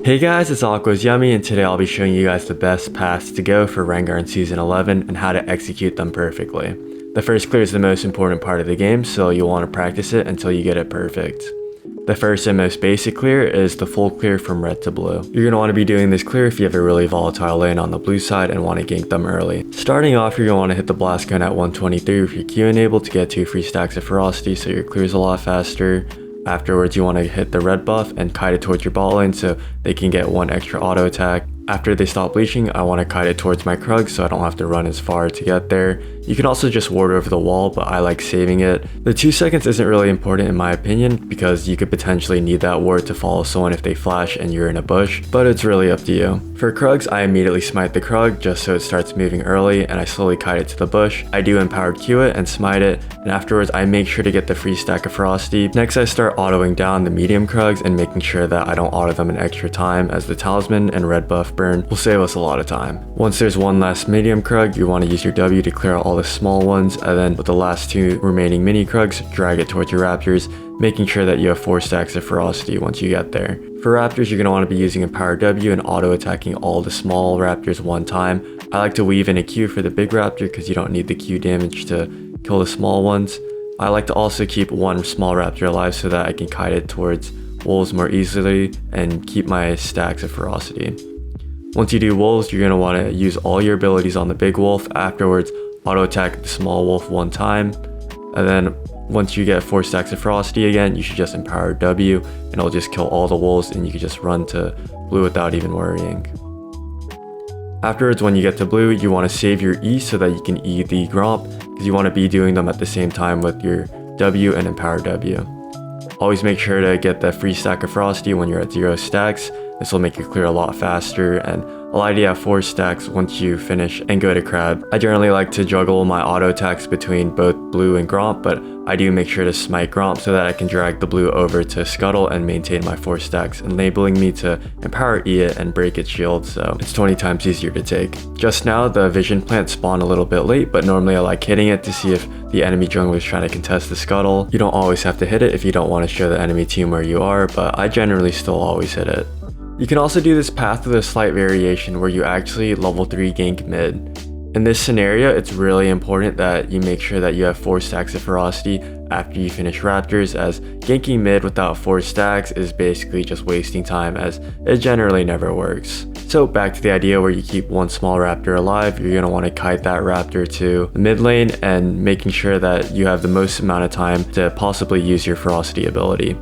Hey guys, it's aquaisyummy, and today I'll be showing you guys the best paths to go for Rengar in Season 11 and how to execute them perfectly. The first clear is the most important part of the game, so you'll want to practice it until you get it perfect. The first and most basic clear is the full clear from red to blue. You're going to want to be doing this clear if you have a really volatile lane on the blue side and want to gank them early. Starting off, you're going to want to hit the blast cone at 123 with your Q enabled to get 2 free stacks of ferocity so your clear is a lot faster. Afterwards, you want to hit the red buff and kite it towards your bot lane so they can get 1 extra auto attack. After they stop bleaching, I want to kite it towards my KRUGS so I don't have to run as far to get there. You can also just ward over the wall, but I like saving it. The 2 seconds isn't really important in my opinion because you could potentially need that ward to follow someone if they flash and you're in a bush, but it's really up to you. For KRUGS, I immediately smite the KRUG just so it starts moving early and I slowly kite it to the bush. I do empowered Q it and smite it, and afterwards I make sure to get the free stack of ferocity. Next I start autoing down the medium KRUGS and making sure that I don't auto them an extra time, as the talisman and red buff burn will save us a lot of time. Once there's one last medium KRUG, you want to use your W to clear out all the small ones, and then with the last 2 remaining mini KRUGs, drag it towards your raptors, making sure that you have 4 stacks of ferocity once you get there. For raptors, you're going to want to be using empowered W and auto attacking all the small raptors one time. I like to weave in a Q for the big raptor because you don't need the Q damage to kill the small ones. I like to also keep 1 small raptor alive so that I can kite it towards wolves more easily and keep my stacks of ferocity. Once you do wolves, you're going to want to use all your abilities on the big wolf. Afterwards, auto attack the small wolf 1 time, and then once you get 4 stacks of ferocity again, you should just empower W and it'll just kill all the wolves and you can just run to blue without even worrying. Afterwards, when you get to blue, you want to save your E so that you can E the GROMP, because you want to be doing them at the same time with your W and empower W. Always make sure to get the free stack of ferocity when you're at 0 stacks. This will make you clear a lot faster, and allow you to have 4 stacks once you finish and go to crab. I generally like to juggle my auto attacks between both blue and GROMP, but I do make sure to smite GROMP so that I can drag the blue over to SCUTTLE and maintain my 4 stacks, enabling me to empower E it and break its shield, so it's 20 times easier to take. Just now, the vision plant spawned a little bit late, but normally I like hitting it to see if the enemy jungler is trying to contest the SCUTTLE. You don't always have to hit it if you don't want to show the enemy team where you are, but I generally still always hit it. You can also do this path with a slight variation where you actually level 3 gank mid. In this scenario, it's really important that you make sure that you have 4 stacks of ferocity after you finish raptors, as ganking mid without 4 stacks is basically just wasting time, as it generally never works. So back to the idea where you keep 1 small raptor alive, you're going to want to kite that raptor to the mid lane and making sure that you have the most amount of time to possibly use your ferocity ability.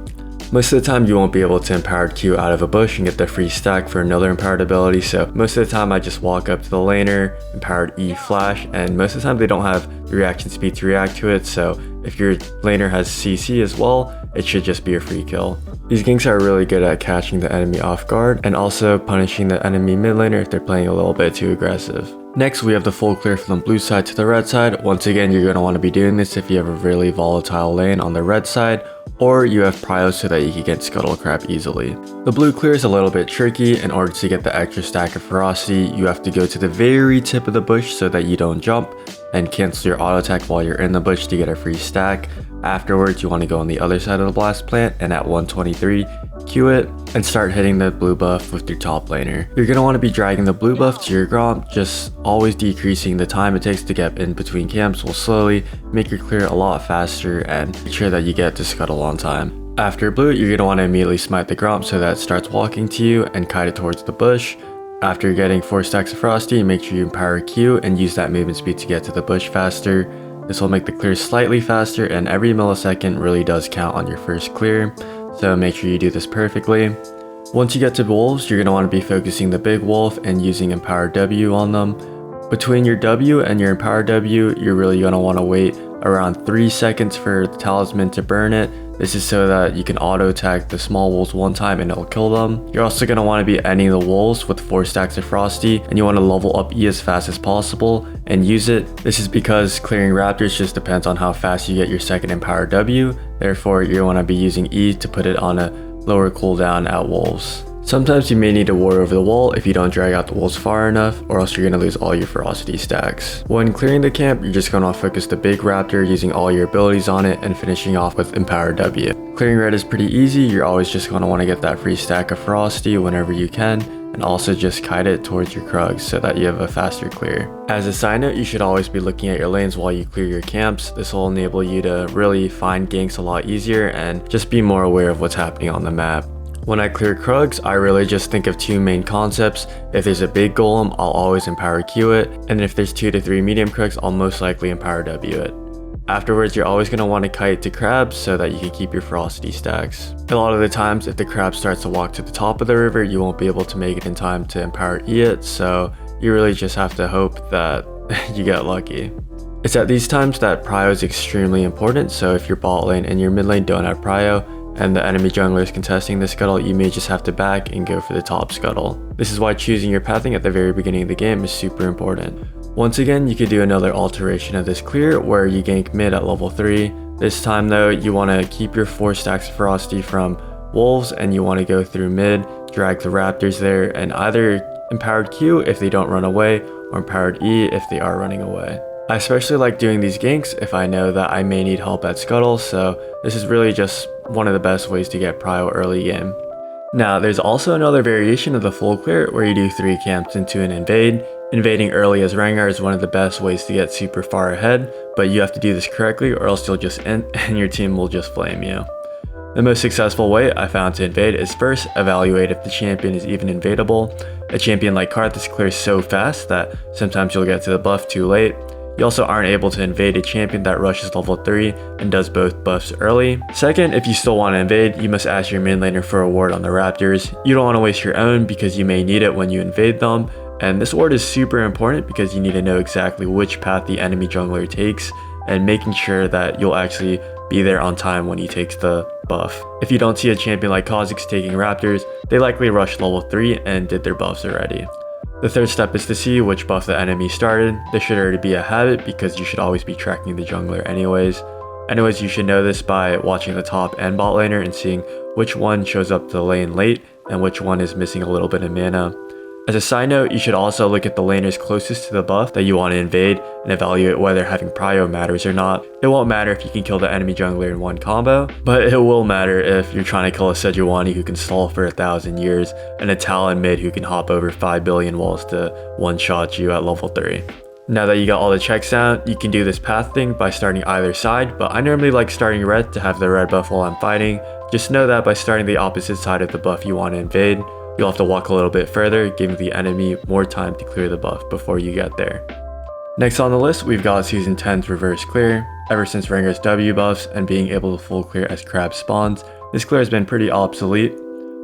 Most of the time you won't be able to empowered Q out of a bush and get the free stack for another empowered ability, so most of the time I just walk up to the laner, empowered E flash, and most of the time they don't have the reaction speed to react to it, so if your laner has CC as well, it should just be a free kill. These ganks are really good at catching the enemy off guard and also punishing the enemy mid laner if they're playing a little bit too aggressive. Next, we have the full clear from the blue side to the red side. Once again, you're going to want to be doing this if you have a really volatile lane on the red side, or you have prio so that you can get scuttle crab easily. The blue clear is a little bit tricky. In order to get the extra stack of ferocity, you have to go to the very tip of the bush so that you don't jump, and cancel your auto attack while you're in the bush to get a free stack. Afterwards, you want to go on the other side of the blast plant and at 123, Q it, and start hitting the blue buff with your top laner. You're going to want to be dragging the blue buff to your GROMP, just always decreasing the time it takes to get in between camps will slowly make your clear a lot faster and make sure that you get to scuttle on time. After blue, you're going to want to immediately smite the GROMP so that it starts walking to you and kite it towards the bush. After getting 4 stacks of ferocity, make sure you empower Q and use that movement speed to get to the bush faster. This will make the clear slightly faster, and every millisecond really does count on your first clear, so make sure you do this perfectly. Once you get to wolves, you're going to want to be focusing the big wolf and using empowered W on them. Between your W and your empowered W, you're really going to want to wait around 3 seconds for the talisman to burn it. This is so that you can auto attack the small wolves 1 time and it'll kill them. You're also going to want to be ending the wolves with 4 stacks of ferocity, and you want to level up E as fast as possible and use it. This is because clearing raptors just depends on how fast you get your second empowered W. Therefore, you want to be using E to put it on a lower cooldown at wolves. Sometimes you may need to ward over the wall if you don't drag out the walls far enough, or else you're going to lose all your ferocity stacks. When clearing the camp, you're just going to focus the big raptor using all your abilities on it and finishing off with empowered W. Clearing red is pretty easy, you're always just going to want to get that free stack of ferocity whenever you can, and also just kite it towards your KRUGS so that you have a faster clear. As a side note, you should always be looking at your lanes while you clear your camps. This will enable you to really find ganks a lot easier and just be more aware of what's happening on the map. When I clear KRUGS, I really just think of two main concepts. If there's a big golem, I'll always empower Q it, and if there's 2 to 3 medium KRUGS, I'll most likely empower W it. Afterwards, you're always going to want to kite to crabs so that you can keep your ferocity stacks. A lot of the times, if the crab starts to walk to the top of the river, you won't be able to make it in time to empower E it, so you really just have to hope that you get lucky. It's at these times that prio is extremely important, so if your bot lane and your mid lane don't have prio, and the enemy jungler is contesting the scuttle, you may just have to back and go for the top scuttle. This is why choosing your pathing at the very beginning of the game is super important. Once again, you could do another alteration of this clear where you gank mid at level 3. This time though, you want to keep your 4 stacks of ferocity from wolves and you want to go through mid, drag the raptors there, and either empowered Q if they don't run away, or empowered E if they are running away. I especially like doing these ganks if I know that I may need help at scuttle, so this is really just one of the best ways to get prio early game. Now there's also another variation of the full clear where you do 3 camps into an invade. Invading early as Rengar is one of the best ways to get super far ahead, but you have to do this correctly or else you'll just end and your team will just flame you. The most successful way I found to invade is first evaluate if the champion is even invadable. A champion like Karthus clears so fast that sometimes you'll get to the buff too late. You also aren't able to invade a champion that rushes level 3 and does both buffs early. Second, if you still want to invade, you must ask your mid laner for a ward on the raptors. You don't want to waste your own because you may need it when you invade them, and this ward is super important because you need to know exactly which path the enemy jungler takes and making sure that you'll actually be there on time when he takes the buff. If you don't see a champion like Kha'Zix taking raptors, they likely rushed level 3 and did their buffs already. The third step is to see which buff the enemy started. This should already be a habit because you should always be tracking the jungler anyways. You should know this by watching the top and bot laner and seeing which one shows up to the lane late and which one is missing a little bit of mana. As a side note, you should also look at the laners closest to the buff that you want to invade and evaluate whether having prio matters or not. It won't matter if you can kill the enemy jungler in one combo, but it will matter if you're trying to kill a Sejuani who can stall for 1,000 years and a Talon mid who can hop over 5 billion walls to one-shot you at level 3. Now that you got all the checks out, you can do this path thing by starting either side, but I normally like starting red to have the red buff while I'm fighting. Just know that by starting the opposite side of the buff you want to invade, you'll have to walk a little bit further, giving the enemy more time to clear the buff before you get there. Next on the list, we've got Season 10's Reverse Clear. Ever since Rengar's W buffs and being able to full clear as crab spawns, this clear has been pretty obsolete.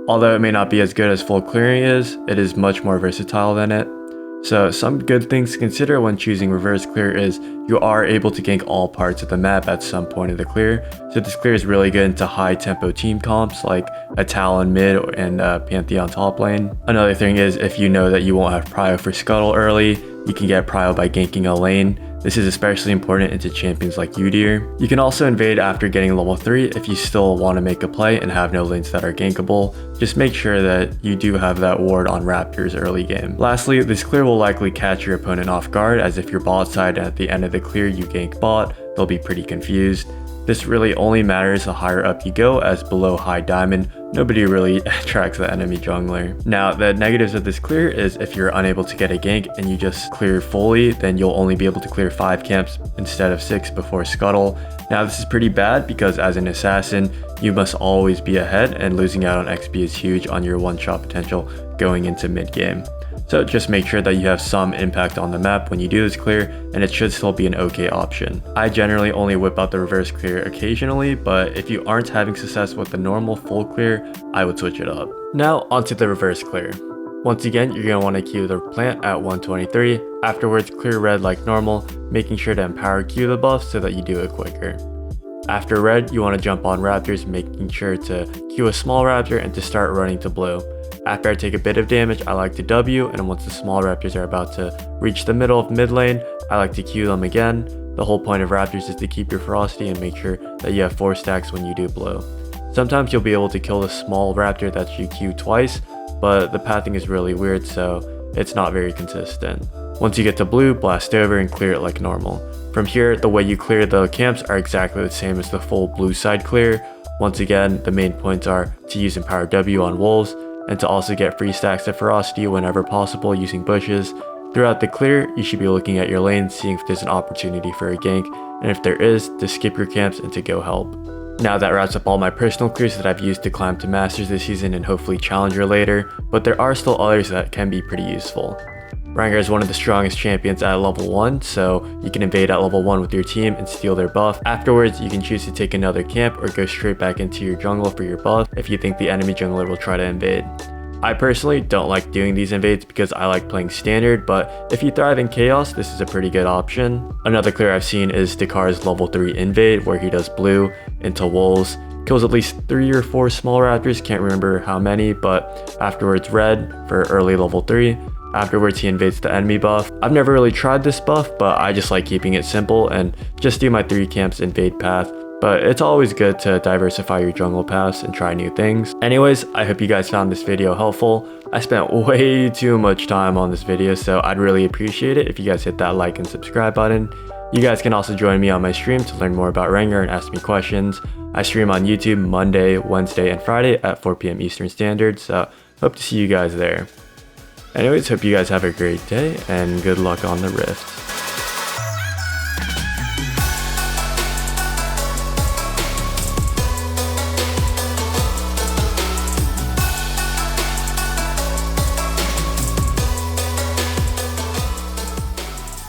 Although it may not be as good as full clearing is, it is much more versatile than it. So some good things to consider when choosing reverse clear is you are able to gank all parts of the map at some point of the clear. So this clear is really good into high tempo team comps like a Talon mid and a Pantheon top lane. Another thing is if you know that you won't have prio for scuttle early, you can get prio by ganking a lane. This is especially important into champions like Udyr. You can also invade after getting level 3 if you still want to make a play and have no lanes that are gankable. Just make sure that you do have that ward on raptors early game. Lastly, this clear will likely catch your opponent off guard, as if you're bot side and at the end of the clear you gank bot, they'll be pretty confused. This really only matters the higher up you go, as below high diamond, nobody really tracks the enemy jungler. Now, the negatives of this clear is if you're unable to get a gank and you just clear fully, then you'll only be able to clear 5 camps instead of 6 before scuttle. Now, this is pretty bad because as an assassin, you must always be ahead, and losing out on XP is huge on your one-shot potential going into mid-game. So just make sure that you have some impact on the map when you do this clear, and it should still be an okay option. I generally only whip out the reverse clear occasionally, but if you aren't having success with the normal full clear, I would switch it up. Now onto the reverse clear. Once again, you're going to want to queue the plant at 123. Afterwards, clear red like normal, making sure to empower queue the buff so that you do it quicker. After red, you want to jump on raptors, making sure to queue a small raptor and to start running to blue. After I take a bit of damage, I like to W, and once the small raptors are about to reach the middle of mid lane, I like to Q them again. The whole point of raptors is to keep your ferocity and make sure that you have 4 stacks when you do blue. Sometimes you'll be able to kill the small raptor that you Q twice, but the pathing is really weird, so it's not very consistent. Once you get to blue, blast over and clear it like normal. From here, the way you clear the camps are exactly the same as the full blue side clear. Once again, the main points are to use Empower W on wolves, and to also get free stacks of ferocity whenever possible using bushes. Throughout the clear, you should be looking at your lane, seeing if there's an opportunity for a gank, and if there is, to skip your camps and to go help. Now that wraps up all my personal clears that I've used to climb to Masters this season and hopefully Challenger later, but there are still others that can be pretty useful. Rengar is one of the strongest champions at level 1, so you can invade at level 1 with your team and steal their buff. Afterwards, you can choose to take another camp or go straight back into your jungle for your buff if you think the enemy jungler will try to invade. I personally don't like doing these invades because I like playing standard, but if you thrive in chaos, this is a pretty good option. Another clear I've seen is Dakar's level 3 invade, where he does blue into wolves, kills at least 3 or 4 small raptors, can't remember how many, but afterwards red for early level 3. Afterwards, he invades the enemy buff. I've never really tried this buff, but I just like keeping it simple and just do my 3 camps invade path. But it's always good to diversify your jungle paths and try new things. Anyways, I hope you guys found this video helpful. I spent way too much time on this video, so I'd really appreciate it if you guys hit that like and subscribe button. You guys can also join me on my stream to learn more about Rengar and ask me questions. I stream on YouTube Monday, Wednesday, and Friday at 4 PM Eastern Standard, so hope to see you guys there. Anyways, hope you guys have a great day and good luck on the Rift.